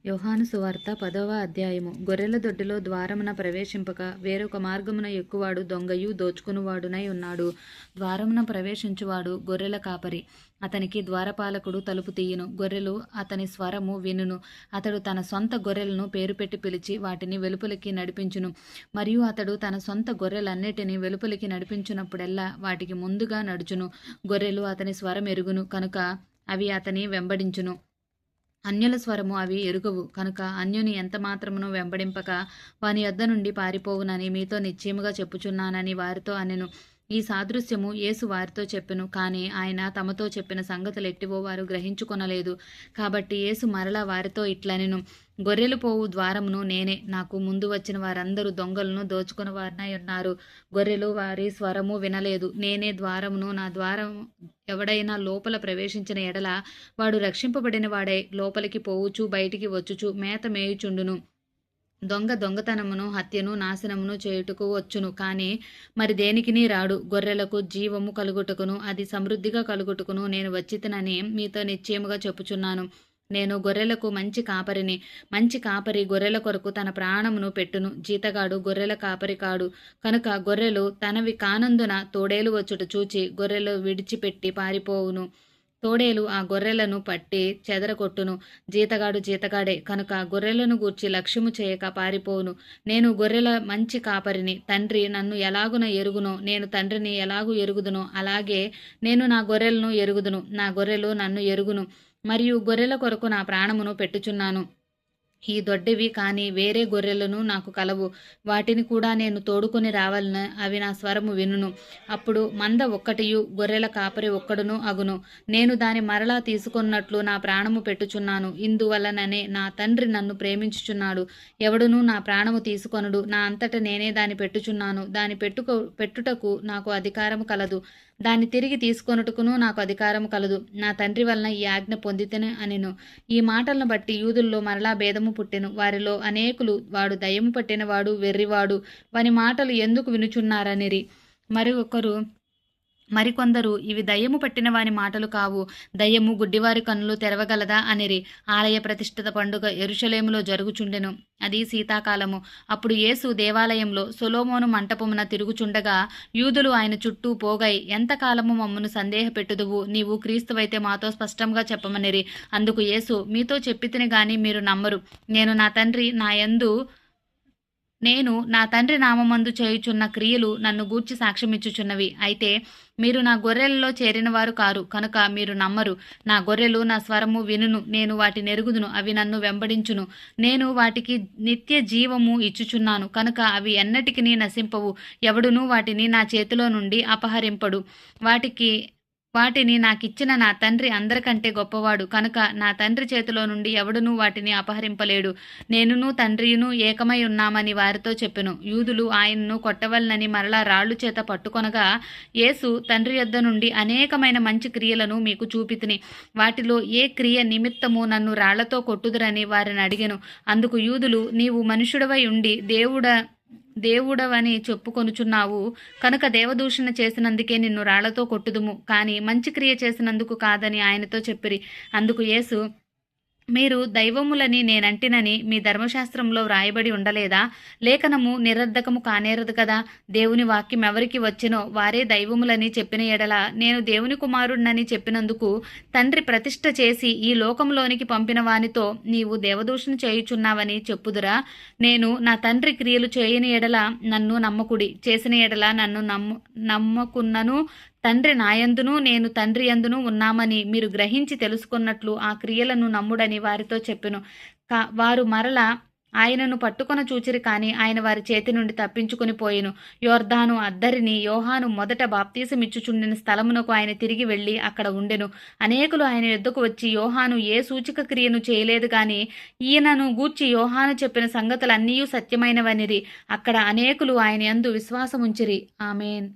యోహాను సువార్త 10వ అధ్యాయము. గొర్రెల దొడ్డిలో ద్వారమున ప్రవేశింపక వేరొక మార్గమున ఎక్కువాడు దొంగయు దోచుకునివాడునై ఉన్నాడు. ద్వారమున ప్రవేశించువాడు గొర్రెల కాపరి. అతనికి ద్వారపాలకుడు తలుపు తీయును. గొర్రెలు అతని స్వరము వినును. అతడు తన సొంత గొర్రెలను పేరు పెట్టి పిలిచి వాటిని వెలుపలికి నడిపించును. మరియు అతడు తన సొంత గొర్రెలన్నిటినీ వెలుపలికి నడిపించునప్పుడెల్లా వాటికి ముందుగా నడుచును. గొర్రెలు అతని స్వరం ఎరుగును కనుక అవి అతని వెంబడించును. అన్యుల స్వరము అవి ఎరుగవు కనుక అన్యుని ఎంత మాత్రమును వెంబడింపక వాని యొద్ద నుండి పారిపోవునని మీతో నిశ్చయముగా చెప్పుచున్నానని వారితో అనెను. ఈ సాదృశ్యము యేసు వారితో చెప్పెను. కానీ ఆయన తమతో చెప్పిన సంగతులు ఎట్టివో వారు గ్రహించుకొనలేదు. కాబట్టి యేసు మరలా వారితో ఇట్లనెను, గొర్రెలు పోవు ద్వారమును నేనే. నాకు ముందు వచ్చిన వారందరూ దొంగలను దోచుకుని వారినై ఉన్నారు. గొర్రెలు వారి స్వరము వినలేదు. నేనే ద్వారమును. నా ద్వారం ఎవడైనా లోపల ప్రవేశించిన ఎడల వాడు రక్షింపబడిన వాడై లోపలికి పోవుచు బయటికి వచ్చుచు మేత మేయుచుండును. దొంగ దొంగతనమును హత్యను నాశనమును చేయుటకు వచ్చును, కానీ మరి దేనికిని రాడు. గొర్రెలకు జీవము కలుగుటకును అది సమృద్ధిగా కలుగుటకును నేను వచ్చితినని మీతో నిశ్చయముగా చెప్పుచున్నాను. నేను గొర్రెలకు మంచి కాపరిని. మంచి కాపరి గొర్రెల కొరకు తన ప్రాణమును పెట్టును. జీతగాడు గొర్రెల కాపరి కాడు. కనుక గొర్రెలు తనవి కానందున తోడేలు వచ్చుట చూచి గొర్రెలు విడిచిపెట్టి పారిపోవును. తోడేలు ఆ గొర్రెలను పట్టి చెదరగొట్టును. జీతగాడు జీతగాడే కనుక గొర్రెలను గూర్చి లక్ష్యము చేయక పారిపోవును. నేను గొర్రెల మంచి కాపరిని. తండ్రి నన్ను ఎలాగున ఎరుగునో నేను తండ్రిని ఎలాగు ఎరుగుదునో అలాగే నేను నా గొర్రెలను ఎరుగుదును. నా గొర్రెలు నన్ను ఎరుగును, మరియు గొర్రెల కొరకు నా ప్రాణమును పెట్టుచున్నాను. ఈ దొడ్డివి కాని వేరే గొర్రెలను నాకు కలవు. వాటిని కూడా నేను తోడుకొని రావాలని అవి నా స్వరము వినును. అప్పుడు మంద ఒక్కటియు గొర్రెల కాపరి ఒక్కడును అగును. నేను దాని మరలా తీసుకున్నట్లు నా ప్రాణము పెట్టుచున్నాను. ఇందువలననే నా తండ్రి నన్ను ప్రేమించుచున్నాడు. ఎవడునూ నా ప్రాణము తీసుకొనడు. నా అంతట నేనే దాని పెట్టుచున్నాను. దాని పెట్టుటకు నాకు అధికారము కలదు. దాన్ని తిరిగి తీసుకొనుటకును నాకు అధికారం కలదు. నా తండ్రి వలన ఈ ఆజ్ఞ పొందితేనే అనెను. ఈ మాటలను బట్టి యూదుల్లో మరలా భేదము పుట్టెను. వారిలో అనేకులు వాడు దయ్యము పట్టినవాడు, వెర్రివాడు, వాని మాటలు ఎందుకు వినుచున్నారనిరి. మరికొందరు ఇవి దయ్యము పట్టిన వాని మాటలు కావు, దయ్యము గుడ్డివారి కన్నులు తెరవగలదా అనిరి. ఆలయ ప్రతిష్ఠిత పండుగ యెరూషలేములో జరుగుచుండెను. అది శీతాకాలము. అప్పుడు యేసు దేవాలయంలో సొలొమోను మంటపమున తిరుగుచుండగా యూదులు ఆయన చుట్టూ పోగై, ఎంతకాలము మమ్మను సందేహపెట్టుదువు? నీవు క్రీస్తువైతే మాతో స్పష్టంగా చెప్పమనిరి. అందుకు యేసు, మీతో చెప్పితిని గాని మీరు నమ్మరు. నేను నా తండ్రి నామమందు చేయుచున్న క్రియలు నన్ను గూర్చి సాక్ష్యమిచ్చుచున్నవి. అయితే మీరు నా గొర్రెలలో చేరినవారు కారు కనుక మీరు నమ్మరు. నా గొర్రెలు నా స్వరము వినును. నేను వాటిని ఎరుగుదును. అవి నన్ను వెంబడించును. నేను వాటికి నిత్య జీవము ఇచ్చుచున్నాను కనుక అవి ఎన్నటికి నశింపవు. ఎవడునూ వాటిని నా చేతిలో నుండి అపహరింపడు. వాటిని నాకిచ్చిన నా తండ్రి అందరికంటే గొప్పవాడు కనుక నా తండ్రి చేతిలో నుండి ఎవడునూ వాటిని అపహరింపలేడు. నేనును తండ్రియును ఏకమై ఉన్నామని వారితో చెప్పెను. యూదులు ఆయన్ను కొట్టవలనని మరలా రాళ్లు చేత పట్టుకొనగా యేసు, తండ్రి యొద్ద నుండి అనేకమైన మంచి క్రియలను మీకు చూపితిని. వాటిలో ఏ క్రియ నిమిత్తము నన్ను రాళ్లతో కొట్టుదురని వారిని అడిగెను. అందుకు యూదులు, నీవు మనుషుడవై ఉండి దేవుడవని చెప్పుకొనుచున్నావు కనుక దేవదూషణ చేసినందుకే నిన్ను రాళ్లతో కొట్టుదుము, కానీ మంచి క్రియ చేసినందుకు కాదని ఆయనతో చెప్పిరి. అందుకు యేసు, మీరు దైవములని నేనంటినని మీ ధర్మశాస్త్రంలో వ్రాయబడి ఉండలేదా? లేఖనము నిరర్ధకము కానేరదు కదా. దేవుని వాక్యం ఎవరికి వచ్చినో వారే దైవములని చెప్పిన ఎడల నేను దేవుని కుమారుడినని చెప్పినందుకు తండ్రి ప్రతిష్ఠ చేసి ఈ లోకంలోనికి పంపిన వానితో నీవు దేవదూషణ చేయుచున్నావని చెప్పుదురా? నేను నా తండ్రి క్రియలు చేయని ఎడల నన్ను నమ్మకుడి, చేసిన ఎడల నన్ను నమ్మకున్నను తండ్రి నాయందును నేను తండ్రి యందును ఉన్నామని మీరు గ్రహించి తెలుసుకున్నట్లు ఆ క్రియలను నమ్ముడని వారితో చెప్పెను. వారు మరలా ఆయనను పట్టుకొన చూచిరి, కానీ ఆయన వారి చేతి నుండి తప్పించుకుని పోయెను. యొర్దాను అద్దరిని యోహాను మొదట బాప్తీసమిచ్చుచుండిన స్థలమునకు ఆయన తిరిగి వెళ్ళి అక్కడ ఉండెను. అనేకులు ఆయన యొద్దకు వచ్చి, యోహాను ఏ సూచక క్రియను చేయలేదు గాని ఈయనను గూర్చి యోహాను చెప్పిన సంగతులన్నీ సత్యమైనవనిరి. అక్కడ అనేకులు ఆయన యందు విశ్వాసముంచిరి. ఆమేన్.